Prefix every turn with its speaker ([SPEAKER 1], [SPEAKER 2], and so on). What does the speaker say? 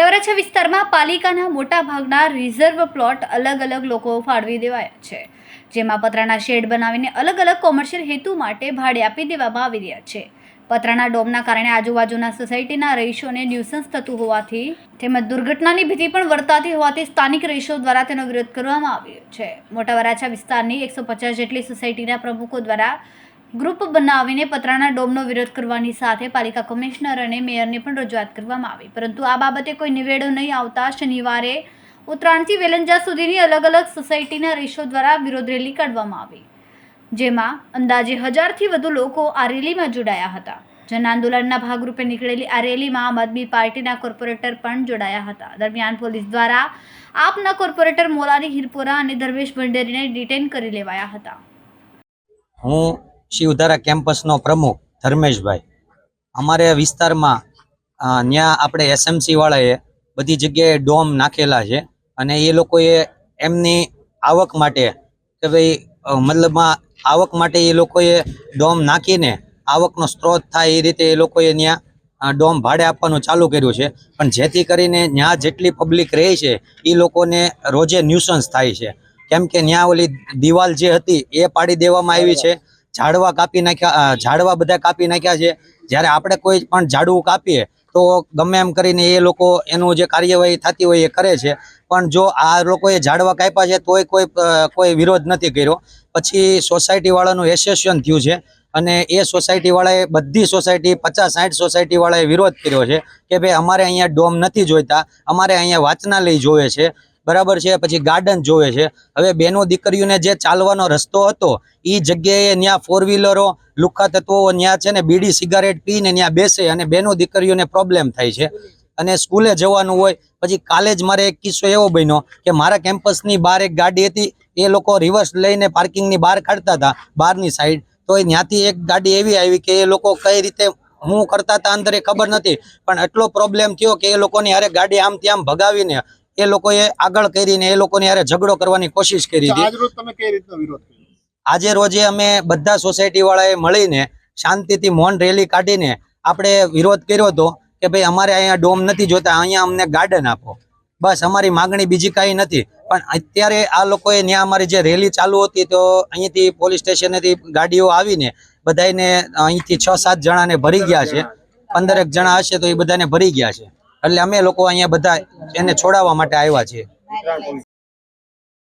[SPEAKER 1] વરાછા વિસ્તારમાં પાલિકાના મોટા ભાગના રિઝર્વ પ્લોટ અલગ અલગ લોકો ફાળવી દેવાયા છે, જેમાં પતરાના શેડ બનાવીને અલગ અલગ કોમર્શિયલ હેતુ માટે ભાડે આપી દેવામાં આવી રહ્યા છે। પતરાના ડોમના કારણે આજુબાજુના સોસાયટીના રહીશોને ન્યુસન્સ થતું હોવાથી તેમજ દુર્ઘટનાની ભીતિ પણ વર્તાતી હોવાથી સ્થાનિક રહીશો દ્વારા તેનો વિરોધ કરવામાં આવ્યો છે। મોટા વરાછા વિસ્તારની 150 જેટલી સોસાયટીના પ્રમુખો દ્વારા ગ્રુપ બનાવીને પતરાના ડોમનો વિરોધ કરવાની સાથે પાલિકા કમિશનર અને મેયરને પણ રજૂઆત કરવામાં આવી, પરંતુ આ બાબતે કોઈ નિવેડો નહીં આવતા શનિવારે ઉત્તરાયણથી વેલંજા સુધીની અલગ અલગ સોસાયટીના રહીશો દ્વારા વિરોધ રેલી કાઢવામાં આવી, જેમાં અંદાજે 1000થી વધુ લોકો આ રેલીમાં જોડાયા હતા। જન આંદોલનના ભાગરૂપે નીકળેલી આ રેલીમાં આમ આદમી પાર્ટીના કોર્પોરેટર પણ જોડાયા હતા। દરમિયાન પોલીસ દ્વારા આપના કોર્પોરેટર મોલારી હિરપોરા અને ધર્મેશ ભંડેરીને ડિટેન કરી લેવાયા હતા।
[SPEAKER 2] હું શિવધારા કેમ્પસનો પ્રમુખ ધર્મેશભાઈ, અમારે વિસ્તારમાં ત્યાં આપણે એસએમસી વાળાએ બધી જગ્યાએ ડોમ નાખેલા છે અને એ લોકોએ એમની આવક માટે કે ભાઈ મતલબમાં આવક માટે એ લોકોએ ડોમ નાખીને આવકનો સ્ત્રોત થાય એ રીતે એ લોકોએ ત્યાં ડોમ ભાડે આપવાનું ચાલુ કર્યું છે, પણ જેથી કરીને ત્યાં જેટલી પબ્લિક રહે છે એ લોકોને રોજે ન્યુસન્સ થાય છે, કેમ કે ત્યાં ઓલી દિવાલ જે હતી એ પાડી દેવામાં આવી છે, ઝાડવા કાપી નાખ્યા, ઝાડવા બધા કાપી નાખ્યા છે। જ્યારે આપણે કોઈ પણ ઝાડવું કાપીએ તો ગમે એમ કરીને એ લોકો એનું જે કાર્યવાહી થતી હોય એ કરે છે, પણ જો આ લોકોએ ઝાડવા કાપ્યા છે તોય કોઈ વિરોધ નથી કર્યો। પછી સોસાયટી વાળાનું એસોસિએશન થયું છે અને એ સોસાયટી વાળાએ બધી સોસાયટી 50-60 સોસાયટી વાળાએ વિરોધ કર્યો છે કે ભાઈ અમારે અહીંયા ડોમ નથી જોઈતા, અમારે અહીંયા વાંચનાલય જોવે છે, બરાબર છે, પછી ગાર્ડન જોવે છે। હવે બેનો દીકરીઓને જે ચાલવાનો રસ્તો હતો એ જગ્યાએ ત્યાં 4 વ્હીલરો લુખ્ખા તત્વો ત્યાં છે ને બીડી સિગારેટ પીને ત્યાં બેસે અને બેનો દીકરીઓને પ્રોબ્લેમ થાય છે અને સ્કૂલે જવાનું હોય। પછી કાલે જ મારે એક કિસ્સો એવો બન્યો કે મારા કેમ્પસની બહાર એક ગાડી હતી, એ લોકો રિવર્સ લઈને પાર્કિંગની બહાર કાઢતા હતા બહારની સાઈડ, તો ત્યાંથી એક ગાડી એવી આવી કે એ લોકો કઈ રીતે હું કરતા હતા અંદર એ ખબર નથી, પણ એટલો પ્રોબ્લેમ થયો કે એ લોકોની હારે ગાડી આમથી આમ ભગાવીને એ લોકોએ આગળ કરીને એ લોકોની હારે ઝઘડો કરવાની કોશિશ કરી હતી। આજે રોજે અમે બધા સોસાયટી વાળાએ મળીને શાંતિથી મૌન રેલી કાઢીને આપણે વિરોધ કર્યો હતો કે ભાઈ અમારે અહીંયા ડોમ નથી જોતા, અહીંયા અમને ગાર્ડન આપો, બસ અમારી માગણી બીજી કાંઈ નથી। પણ અત્યારે આ લોકોએ ત્યાં અમારી જે રેલી ચાલુ હતી તો અહીંથી પોલીસ સ્ટેશનેથી ગાડીઓ આવીને બધાને અહીંથી 6-7 જણાને ભરી ગયા છે, 15 જણા હશે તો એ બધાને ભરી ગયા છે, એટલે અમે લોકો અહીંયા બધા એને છોડાવવા માટે આવ્યા છીએ।